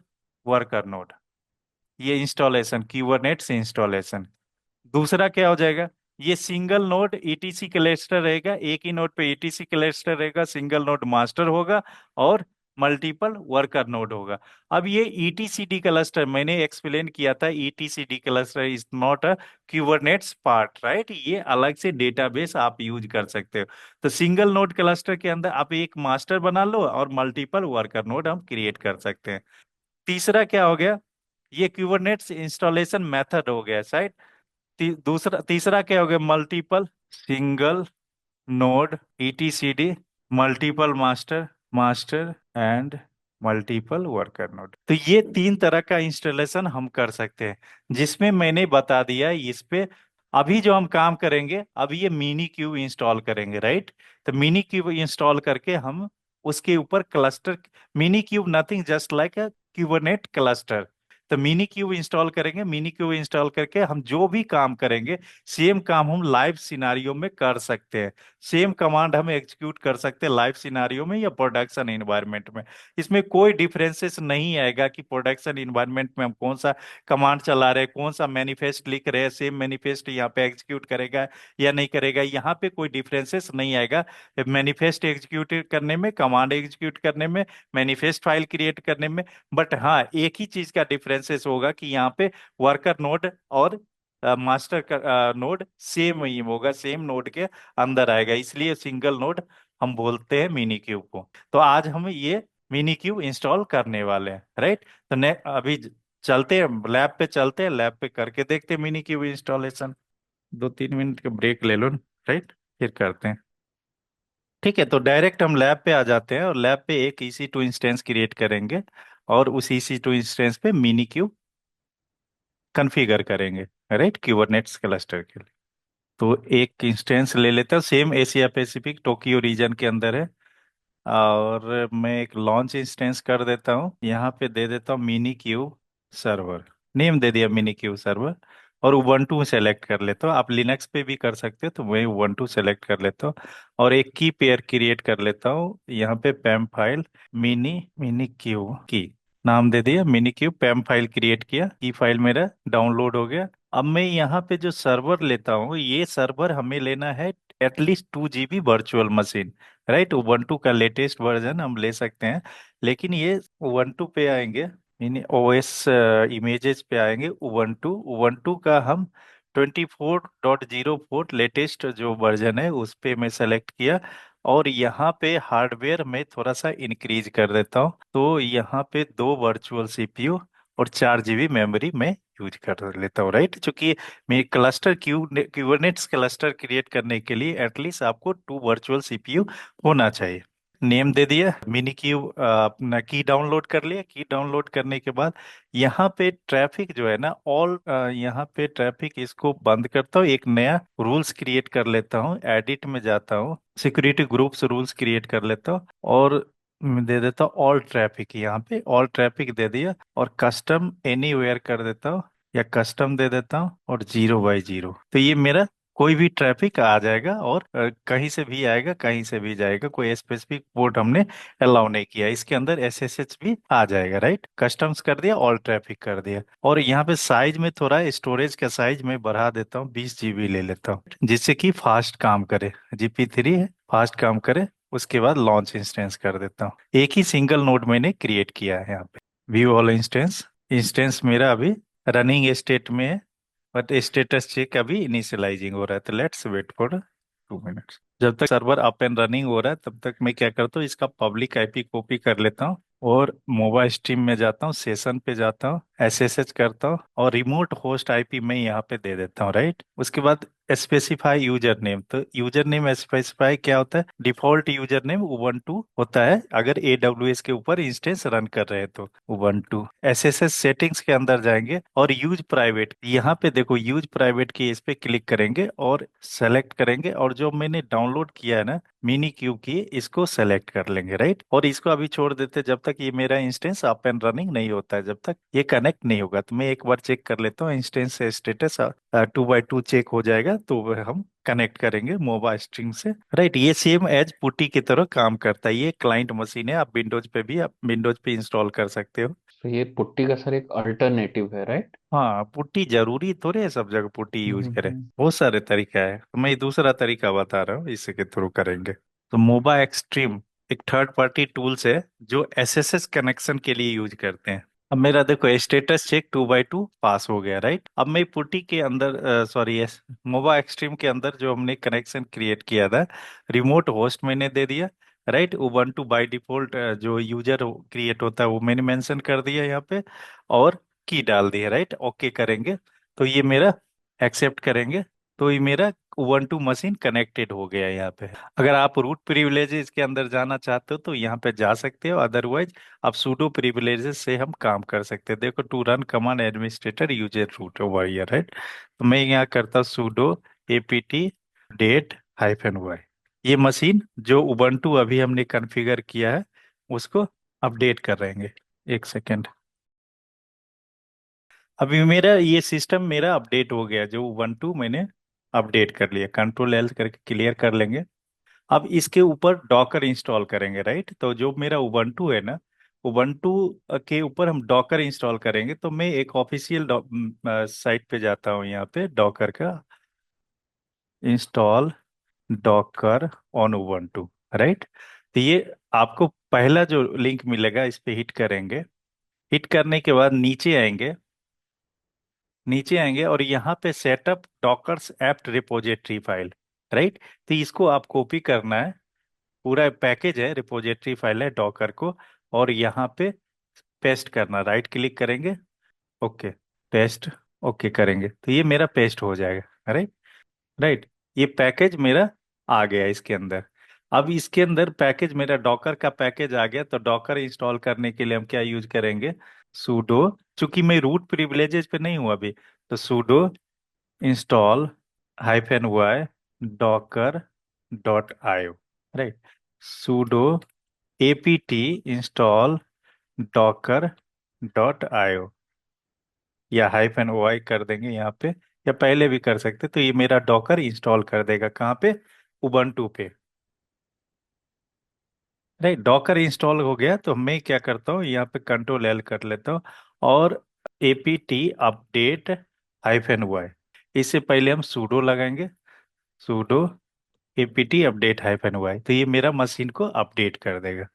वर्कर नोड, ये इंस्टॉलेशन क्यूबरनेट्स इंस्टॉलेशन। दूसरा क्या हो जाएगा, ये सिंगल नोड ईटीसी क्लस्टर रहेगा, एक ही नोड पे ईटीसी क्लस्टर रहेगा, सिंगल नोड मास्टर होगा और मल्टीपल वर्कर नोड होगा। अब ये ईटीसीडी क्लस्टर मैंने एक्सप्लेन किया था, ETCD cluster is not a Kubernetes part, right, ये अलग से डेटाबेस आप यूज कर सकते हो। तो सिंगल नोड क्लस्टर के अंदर आप एक मास्टर बना लो और मल्टीपल वर्कर नोड हम क्रिएट कर सकते हैं। तीसरा क्या हो गया, ये क्यूबरनेट्स इंस्टॉलेशन मेथड हो गया शायद। तीसरा क्या हो गया, multiple single node ETCD, multiple master master and multiple worker node. तो ये तीन तरह का इंस्टॉलेशन हम कर सकते हैं, जिसमें मैंने बता दिया इस पे। अभी जो हम काम करेंगे, अभी ये मिनी क्यूब इंस्टॉल करेंगे, राइट। तो मिनी क्यूब इंस्टॉल करके हम उसके ऊपर cluster, mini cube nothing just like अ क्यूबरनेट क्लस्टर, तो मिनी क्यूब इंस्टॉल करेंगे, मिनी क्यूब इंस्टॉल करके हम जो भी काम करेंगे सेम काम हम लाइव सिनारियो में कर सकते हैं। सेम कमांड हम एग्जीक्यूट कर सकते हैं लाइव सिनारियो में या प्रोडक्शन इन्वायरमेंट में। इसमें कोई डिफरेंसेस नहीं आएगा कि प्रोडक्शन इन्वायरमेंट में हम कौन सा कमांड चला रहे हैं, कौन सा मैनिफेस्ट लिख रहे हैं, सेम मैनिफेस्ट यहाँ पे एग्जीक्यूट करेगा या नहीं करेगा, यहाँ पे कोई डिफरेंसेस नहीं आएगा। मैनिफेस्ट एग्जीक्यूट करने में, कमांड एग्जीक्यूट करने में, मैनिफेस्ट फाइल क्रिएट करने में। बट हाँ, एक ही चीज का डिफरेंसेस होगा कि यहाँ पे वर्कर नोड और मास्टर का नोड सेम ही होगा, सेम नोड के अंदर आएगा, इसलिए सिंगल नोड हम बोलते हैं मिनी क्यूब को। तो आज हम ये मिनी क्यूब इंस्टॉल करने वाले हैं, राइट। तो ने अभी चलते हैं लैब पे, चलते हैं लैब पे करके देखते हैं मिनी क्यूब इंस्टॉलेशन। 2-3 मिनट का ब्रेक ले लो, राइट, फिर करते हैं। ठीक है, तो डायरेक्ट हम लैब पे आ जाते हैं और लैब पे एक EC2 इंस्टेंस क्रिएट करेंगे और उस EC2 इंस्टेंस पे मिनी क्यूब कॉन्फ़िगर करेंगे, राइट, क्यूबरनेट्स क्लस्टर के लिए। तो एक इंस्टेंस ले लेता हूँ, same Asia Pacific Tokyo region के अंदर है। और मैं एक लॉन्च इंस्टेंस कर देता हूँ, यहाँ पे दे देता हूँ मिनी क्यूब सर्वर, नेम दे दिया मिनी क्यूब सर्वर। और उबंटू सेलेक्ट कर लेता हूँ, आप लिनक्स पे भी कर सकते हो, तो मैं उबंटू सेलेक्ट कर लेता हूँ। और एक की पेयर क्रिएट कर लेता हूँ यहाँ पे, पैम फाइल मिनी मिनी क्यूब की नाम दे दिया, मिनी क्यूब पैम फाइल क्रिएट किया, की फाइल मेरा डाउनलोड हो गया। अब मैं यहाँ पे जो सर्वर लेता हूँ, ये सर्वर हमें लेना है at least 2 GB virtual machine, right. Ubuntu का लेटेस्ट वर्जन हम ले सकते हैं, लेकिन ये उबंटू पे आएंगे, यानी OS इमेजेस पे आएंगे। उबंटू उबंटू का हम 24.04 लेटेस्ट जो वर्जन है उस पे मैं सेलेक्ट किया। और यहाँ पे हार्डवेयर में थोड़ा सा इंक्रीज कर देता हूँ, तो यहाँ पे 2 वर्चुअल CPU और 4 GB मेमोरी में यूज कर लेता हूँ, राइट। चूंकि मैं क्लस्टर क्यूबरनेट्स क्लस्टर क्रिएट करने के लिए एटलीस्ट आपको 2 वर्चुअल CPU होना चाहिए। नेम दे दिया मिनी क्यूब, अपना की डाउनलोड कर लिया। की डाउनलोड करने के बाद यहाँ पे ट्रैफिक जो है ना, ऑल, यहाँ पे ट्रैफिक इसको बंद करता हूँ, एक नया रूल्स क्रिएट कर लेता हूँ, एडिट में जाता हूँ, सिक्योरिटी ग्रुप्स रूल्स क्रिएट कर लेता हूँ। और मैं दे देता हूँ ऑल ट्रैफिक, यहाँ पे ऑल ट्रैफिक दे दिया। और कस्टम एनीवेयर कर देता हूँ या कस्टम दे देता हूँ, और 0/0। तो ये मेरा कोई भी ट्रैफिक आ जाएगा और कहीं से भी आएगा, कहीं से भी जाएगा, कोई स्पेसिफिक पोर्ट हमने अलाउ नहीं किया। इसके अंदर SSH भी आ जाएगा, राइट। कस्टम्स कर दिया, ऑल ट्रैफिक कर दिया। और यहाँ पे साइज में थोड़ा स्टोरेज का साइज मैं बढ़ा देता हूँ, 20 GB ले लेता हूँ, जिससे कि फास्ट काम करे। GP3 है, फास्ट काम करे। उसके बाद लॉन्च इंस्टेंस कर देता हूँ। एक ही सिंगल नोड मैंने क्रिएट किया है यहाँ पे, व्यू ऑल इंस्टेंस। इंस्टेंस मेरा अभी रनिंग स्टेट में है, बट स्टेटस चेक अभी इनिशियलाइजिंग हो रहा है, तो लेट्स वेट फॉर 2 मिनट्स। जब तक सर्वर अप एंड रनिंग हो रहा है तब तक मैं क्या करता हूँ, इसका पब्लिक IP कॉपी कर लेता हूँ और मोबाइल स्ट्रीम में जाता हूँ, सेशन पे जाता हूँ, SSH करता हूँ और रिमोट होस्ट IP मैं यहाँ पे दे देता हूँ, राइट। उसके बाद स्पेसिफाई यूजर नेम। तो यूजर नेम स्पेसिफाई क्या होता है, डिफॉल्ट यूजर नेम उबंटू होता है अगर AWS के ऊपर इंस्टेंस रन कर रहे हैं तो उबंटू। SSH सेटिंग्स के अंदर जाएंगे और यूज प्राइवेट, यहाँ पे देखो यूज प्राइवेट की, इस पे क्लिक करेंगे और सेलेक्ट करेंगे, और जो मैंने डाउनलोड किया है ना मिनी क्यूब की, इसको सेलेक्ट कर लेंगे, राइट। और इसको अभी छोड़ देते जब तक ये मेरा इंस्टेंस अप एंड रनिंग नहीं होता है, जब तक ये कनेक्ट नहीं होगा। तो मैं एक बार चेक कर लेता हूँ इंस्टेंस स्टेटस, 2/2 चेक हो जाएगा तो वह हम कनेक्ट करेंगे मोबाइल स्ट्रिंग से, राइट। ये सेम एज पुट्टी की तरह काम करता है। ये क्लाइंट मशीन है, आप विंडोज पे भी, आप विंडोज पे इंस्टॉल कर सकते हो। तो ये पुट्टी का सर एक अल्टरनेटिव है, राइट? हाँ, पुट्टी जरूरी थोड़े है सब जगह पुट्टी यूज करें, हम्म। बहुत सारे तरीका है, तो मैं दूसरा तरीका बता रहा हूँ, इसी के थ्रू करेंगे। तो मोबा एक्सट्रीम एक थर्ड पार्टी टूल्स है जो SSH कनेक्शन के लिए यूज करते हैं। अब मेरा देखो स्टेटस चेक 2/2 पास हो गया, राइट। अब मैं पुट्टी के अंदर, सॉरी, यस, मोबा एक्सट्रीम के अंदर जो हमने कनेक्शन क्रिएट किया था, रिमोट होस्ट मैंने दे दिया, राइट। उबंटू बाय डिफॉल्ट जो यूजर क्रिएट होता है वो मैंने मेंशन कर दिया यहाँ पे, और की डाल दी है, राइट। ओके करेंगे तो ये मेरा एक्सेप्ट करेंगे, तो ये मेरा उबंटू मशीन कनेक्टेड हो गया है यहाँ पे। अगर आप रूट प्रिविलेजेस के अंदर जाना चाहते हो तो यहाँ पे जा सकते हो, अदरवाइज आप सूडो प्रिविलेजेस से हम काम कर सकते हैं। देखो, to run command administrator user root over here, right. तो मैं यहाँ करता हूँ सूडो APT -y। ये मशीन जो उबंटू अभी हमने कॉन्फ़िगर किया है उसको अपडेट कर रहेंगे। एक सेकेंड। अभी मेरा ये सिस्टम मेरा अपडेट हो गया, जो उबंटू मैंने अपडेट कर लिया, कंट्रोल एल करके क्लियर कर लेंगे। अब इसके ऊपर डॉकर इंस्टॉल करेंगे, राइट। तो जो मेरा उबंटू है ना, उबंटू के ऊपर हम डॉकर इंस्टॉल करेंगे। तो मैं एक ऑफिशियल साइट पे जाता हूँ, यहाँ पे डॉकर का install Docker on Ubuntu, right. तो ये आपको पहला जो लिंक मिलेगा इस पे हिट करेंगे। हिट करने के बाद नीचे आएंगे, नीचे आएंगे और यहाँ पे setup dockers apt repository file, right. तो इसको आप कॉपी करना है, पूरा पैकेज है, रिपोजिटरी फाइल है डॉकर को। और यहाँ पे पेस्ट करना, राइट क्लिक करेंगे, ओके, पेस्ट, ओके करेंगे तो ये मेरा पेस्ट हो जाएगा, राइट। राइट, ये पैकेज मेरा आ गया इसके अंदर। अब इसके अंदर पैकेज मेरा डॉकर का पैकेज आ गया, तो डॉकर इंस्टॉल करने के लिए हम क्या यूज करेंगे, सूडो, चूंकि मैं रूट प्रिविलेजेस पे नहीं हूं अभी, तो pseudo install -y Docker dot IO, right. Pseudo apt install Docker dot IO, या -y कर देंगे यहाँ पे, या पहले भी कर सकते। तो ये मेरा डॉकर इंस्टॉल कर देगा कहाँ पे, उबंटू पे, राइट। डॉकर इंस्टॉल हो गया तो मैं क्या करता हूँ, यहाँ पे कंट्रोल एल कर लेता हूँ, और apt अपडेट -y, इससे पहले हम सूडो लगाएंगे, सूडो apt अपडेट -y, तो ये मेरा मशीन को अपडेट कर देगा।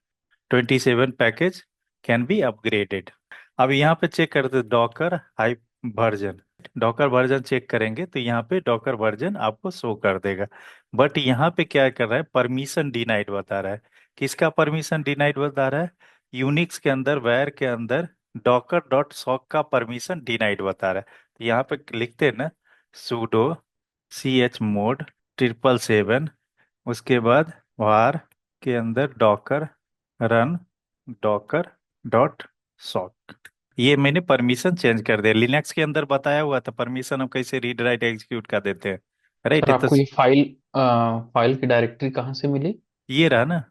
27 पैकेज कैन बी अपग्रेडेड। अब यहाँ पे चेक करते Docker hi version, Docker version check करेंगे तो यहाँ पे डॉकर वर्जन आपको शो कर देगा। बट यहाँ पे क्या कर रहा है, परमिशन डिनाइड बता रहा है। किसका परमिशन डिनाइड बता रहा है, यूनिक्स के अंदर वैर के अंदर डॉकर डॉट सॉक का परमिशन डिनाइड बता रहा है। तो यहाँ पे लिखते हैं ना, सूडो chmod 777, उसके बाद var के अंदर Docker run Docker dot sock, ये मैंने परमिशन चेंज कर दिया। लिनक्स के अंदर बताया हुआ था परमिशन हम कैसे रीड राइट एग्जीक्यूट कर देते हैं, सर राइट। तो आपको ये फाइल फाइल की डायरेक्टरी कहाँ से मिली? ये रहा ना,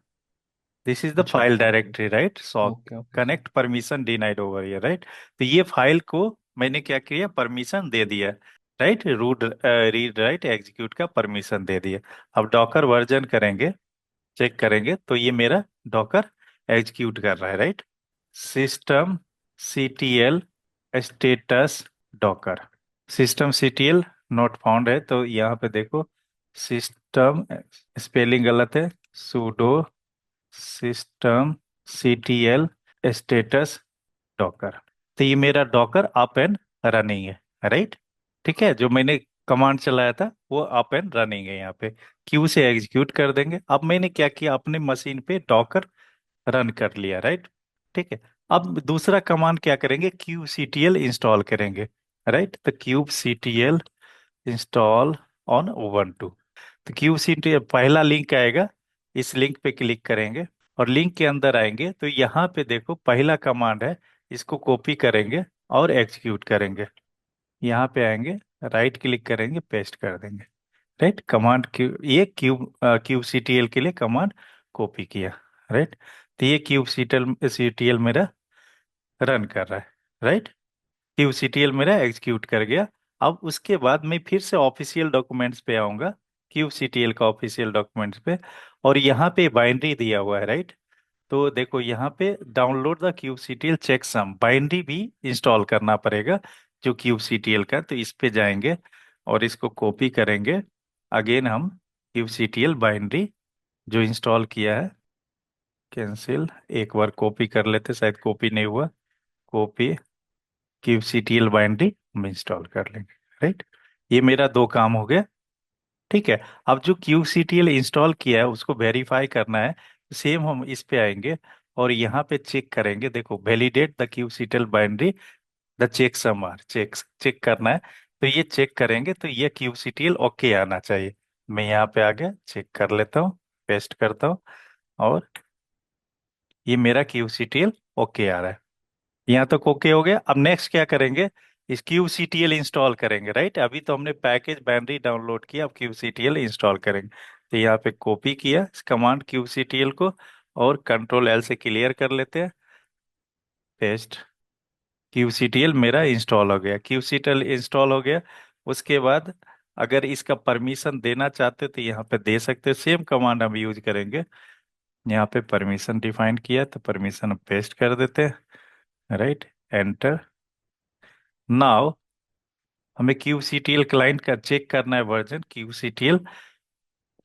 दिस इज द अच्छा, file okay directory, right, sock okay okay sir. Connect permission denied over here, right. तो ये फाइल को मैंने क्या किया, परमिशन दे दिया, right, root read write execute का परमिशन दे दिया। अब डॉकर वर्जन करेंगे, चेक करेंगे तो ये मेरा डॉकर एग्जीक्यूट कर रहा है, right. System ctl status Docker, system ctl not found है, तो यहाँ पे देखो, सिस्टम स्पेलिंग गलत है, sudo system ctl status Docker. तो ये मेरा डॉकर अप एंड रनिंग है, राइट। ठीक है, जो मैंने कमांड चलाया था वो अप एंड रनिंग है यहाँ पे। क्यू से एग्जीक्यूट कर देंगे। अब मैंने क्या किया, अपने मशीन पे डॉकर रन कर लिया, राइट। ठीक है, अब दूसरा कमांड क्या करेंगे, क्यूब ctl इंस्टॉल करेंगे, राइट। तो cube ctl install on Ubuntu. तो क्यूब ctl पहला लिंक आएगा, इस लिंक पे क्लिक करेंगे और लिंक के अंदर आएंगे तो यहाँ पे देखो पहला कमांड है, इसको कॉपी करेंगे और एग्जीक्यूट करेंगे। यहाँ पे आएंगे, राइट क्लिक करेंगे, पेस्ट कर देंगे, राइट। कमांड क्यू, ये क्यूब ctl के लिए कमांड कॉपी किया, राइट। तो ये क्यूब ctl मेरा रन कर रहा है, राइट। क्यूब ctl मेरा एग्जीक्यूट कर गया। अब उसके बाद मैं फिर से ऑफिशियल डॉक्यूमेंट्स पे आऊंगा, क्यूब ctl का ऑफिशियल डॉक्यूमेंट्स पे, और यहाँ पे बाइनरी दिया हुआ है, राइट। तो देखो यहाँ पे download the kube ctl checksum binary भी इंस्टॉल करना पड़ेगा, जो क्यूब ctl का। तो इस पे जाएंगे और इसको कॉपी करेंगे। अगेन हम क्यूब ctl बाइनरी जो इंस्टॉल किया है, कैंसिल, एक बार कॉपी कर लेते, शायद कॉपी नहीं हुआ, कॉपी क्यूब ctl बाइनरी हम इंस्टॉल कर लेंगे, राइट। ये मेरा दो काम हो गया, ठीक है। अब जो क्यूब ctl इंस्टॉल किया है उसको वेरीफाई करना है, सेम हम इस पे आएंगे और यहाँ पे चेक करेंगे, देखो validate the kube ctl binary the checksum are, check check करना है। तो ये चेक करेंगे तो ये क्यूब ctl ओके आना चाहिए। मैं यहाँ पे आ गया, चेक कर लेता हूँ, पेस्ट करता हूँ, और ये मेरा क्यूब ctl ओके आ रहा है। यहाँ तक ओके हो गया। अब नेक्स्ट क्या करेंगे, इस क्यूब ctl इंस्टॉल करेंगे, राइट। अभी तो हमने पैकेज बाइनरी डाउनलोड किया, अब क्यूब ctl इंस्टॉल करेंगे। तो यहाँ पे कॉपी किया इस कमांड क्यूब ctl को, और कंट्रोल एल से क्लियर कर लेते हैं, पेस्ट, QCTL मेरा इंस्टॉल हो गया, QCTL इंस्टॉल हो गया। उसके बाद अगर इसका परमिशन देना चाहते हो तो यहाँ पे दे सकते हो, सेम कमांड हम यूज करेंगे। यहाँ पे परमिशन डिफाइन किया तो परमिशन पेस्ट कर देते हैं, राइट, एंटर। नाउ हमें QCTL क्लाइंट का चेक करना है, वर्जन QCTL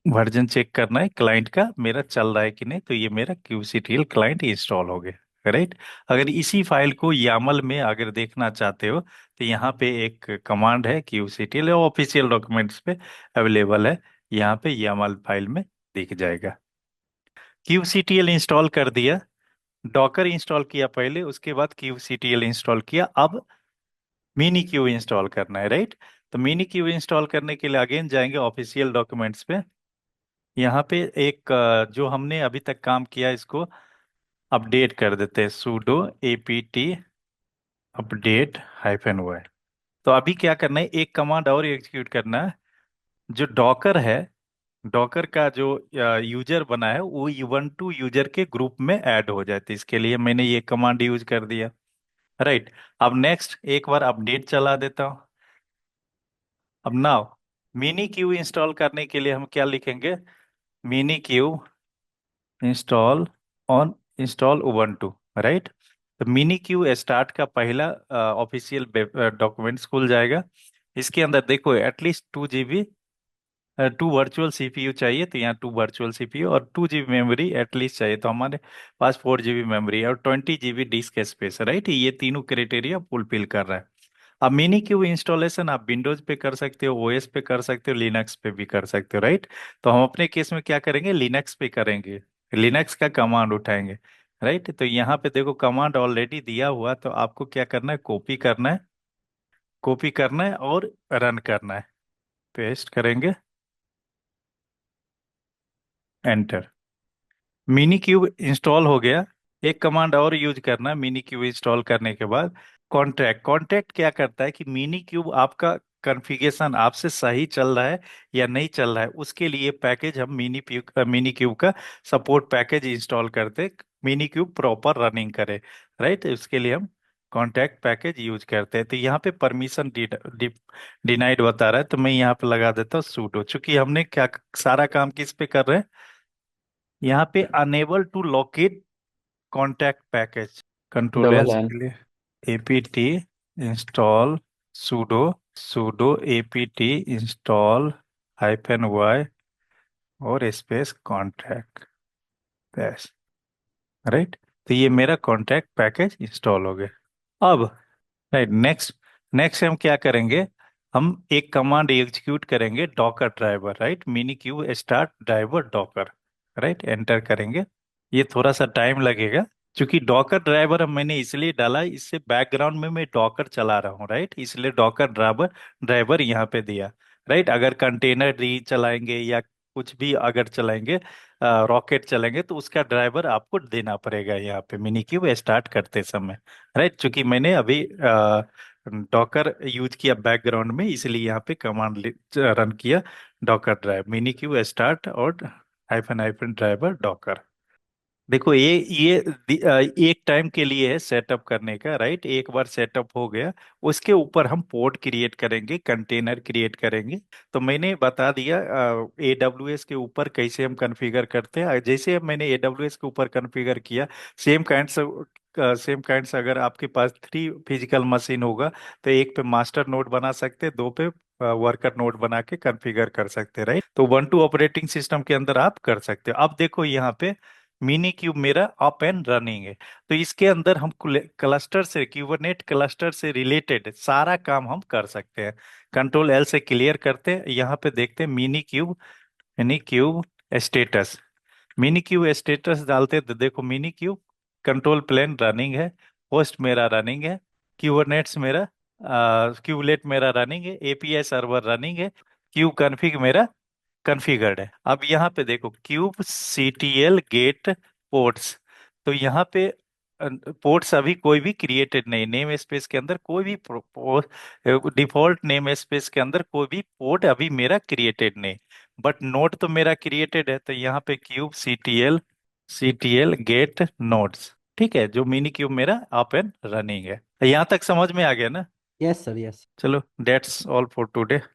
वर्जन चेक करना है क्लाइंट का मेरा चल रहा है कि नहीं। तो ये मेरा QCTL क्लाइंट इंस्टॉल हो गया, राइट। अगर इसी फाइल को YAML में अगर देखना चाहते हो तो यहाँ पे एक कमांड है QCTL, ऑफिशियल डॉक्यूमेंट्स पे अवेलेबल है, यहाँ पे YAML फाइल में दिख जाएगा। QCTL इंस्टॉल कर दिया, डॉकर इंस्टॉल किया पहले, उसके बाद QCTL इंस्टॉल किया। अब मिनी क्यू इंस्टॉल करना है, राइट। तो मिनी क्यू इंस्टॉल करने के लिए अगेन जाएंगे ऑफिशियल डॉक्यूमेंट्स पे। यहाँ पे एक जो हमने अभी तक काम किया इसको अपडेट कर देते हैं, sudo apt अपडेट -y। तो अभी क्या करना है, एक कमांड और एग्जीक्यूट करना है। जो डॉकर है, डॉकर का जो यूजर बना है वो ubuntu यूजर के ग्रुप में ऐड हो जाए, तो इसके लिए मैंने ये कमांड यूज कर दिया, राइट। अब नेक्स्ट एक बार अपडेट चला देता हूँ। अब नाउ मिनी क्यू इंस्टॉल करने के लिए हम क्या लिखेंगे, mini Q install on install Ubuntu, right. तो मिनी क्यू स्टार्ट का पहला ऑफिशियल डॉक्यूमेंट्स खुल जाएगा। इसके अंदर देखो एटलीस्ट 2 GB, 2 वर्चुअल CPU चाहिए, तो यहाँ 2 वर्चुअल CPU और 2 GB मेमोरी एटलीस्ट चाहिए, तो हमारे पास 4 GB मेमोरी है और 20 GB डिस्क स्पेस, राइट। ये तीनों क्राइटेरिया फुलफिल कर रहा है। अब मिनी क्यू इंस्टॉलेशन आप विंडोज पे कर सकते हो, OS पे कर सकते हो, लिनक्स पे भी कर सकते हो, राइट। तो हम अपने केस में क्या करेंगे, लिनक्स पे करेंगे, लिनक्स का कमांड उठाएंगे, राइट। तो यहाँ पे देखो कमांड ऑलरेडी दिया हुआ, तो आपको क्या करना है, कॉपी करना है, कॉपी करना है और रन करना है। पेस्ट करेंगे, एंटर। मिनी क्यूब इंस्टॉल हो गया। एक कमांड और यूज करना है मिनी क्यूब इंस्टॉल करने के बाद, कॉन्ट्रैक्ट। कॉन्ट्रैक्ट क्या करता है कि मिनी क्यूब आपका कॉन्फ़िगरेशन आपसे सही चल रहा है या नहीं चल रहा है, उसके लिए पैकेज हम मिनी क्यूब का सपोर्ट पैकेज इंस्टॉल करते, मिनी क्यूब प्रॉपर रनिंग करे, राइट। उसके लिए हम कॉन्टैक्ट पैकेज यूज करते हैं। तो यहाँ पे परमिशन डिनाइड बता रहा है, तो मैं यहाँ पे लगा देता हूँ सूडो। चूंकि हमने क्या सारा काम किस पे कर रहे हैं, यहाँ पे unable to locate contact package, control L double N. के लिए apt install sudo sudo apt install -y और स्पेस कॉन्टैक्ट पैस, राइट। तो ये मेरा कॉन्टैक्ट पैकेज इंस्टॉल हो गया। अब राइट, नेक्स्ट नेक्स्ट हम क्या करेंगे, हम एक कमांड एग्जीक्यूट करेंगे, Docker driver, right, mini Q start driver Docker, right, enter करेंगे। ये थोड़ा सा टाइम लगेगा, क्योंकि डॉकर ड्राइवर मैंने इसलिए डाला, इससे बैकग्राउंड में मैं डॉकर चला रहा हूँ, राइट, इसलिए डॉकर ड्राइवर ड्राइवर यहाँ पे दिया, राइट। अगर कंटेनर री चलाएंगे या कुछ भी अगर चलाएंगे, रॉकेट चलेंगे, तो उसका ड्राइवर आपको देना पड़ेगा यहाँ पे मिनी क्यूब स्टार्ट करते समय, राइट। चूंकि मैंने अभी डॉकर यूज किया बैकग्राउंड में, इसलिए यहाँ पे कमांड रन किया, Docker drive mini cube start और हाइफन हाइफन ड्राइवर डॉकर। देखो ये एक टाइम के लिए है सेटअप करने का, राइट। एक बार सेटअप हो गया, उसके ऊपर हम पोर्ट क्रिएट करेंगे, कंटेनर क्रिएट करेंगे। तो मैंने बता दिया AWS के ऊपर कैसे हम कॉन्फ़िगर करते हैं। जैसे मैंने AWS के ऊपर कॉन्फ़िगर किया, सेम काइंड्स अगर आपके पास 3 फिजिकल मशीन होगा, तो एक पे मास्टर नोड बना सकते हैं, दो पे वर्कर नोड बना के कॉन्फ़िगर कर सकते हैं, राइट। तो 1 2 ऑपरेटिंग सिस्टम के अंदर आप कर सकते हो। अब देखो यहाँ पे मिनी क्यूब मेरा अप एंड रनिंग है, तो इसके अंदर हम क्लस्टर से, क्यूबरनेट क्लस्टर से रिलेटेड सारा काम हम कर सकते हैं। कंट्रोल एल से क्लियर करते हैं, यहाँ पे देखते हैं mini kube status. Mini kube status डालते हैं तो देखो mini kube control plane running है, होस्ट मेरा रनिंग है, क्यूबरनेट्स मेरा क्यूबलेट मेरा रनिंग है, API सर्वर रनिंग है, क्यूब कॉन्फ़िग मेरा कॉन्फ़िगर्ड है। अब यहाँ पे देखो क्यूब CTL गेट पोर्ट्स, तो यहाँ पे पोर्ट्स अभी कोई भी क्रिएटेड नहीं, नेम स्पेस के अंदर कोई भी डिफॉल्ट नेम स्पेस के अंदर कोई भी पोर्ट अभी मेरा क्रिएटेड नहीं, बट नोड तो मेरा क्रिएटेड है। तो यहाँ पे क्यूब CTL गेट नोड्स, ठीक है, जो मिनी क्यूब मेरा अप एंड रनिंग है। यहाँ तक समझ में आ गया ना? Yes sir, yes. चलो, दैट्स ऑल फॉर टुडे।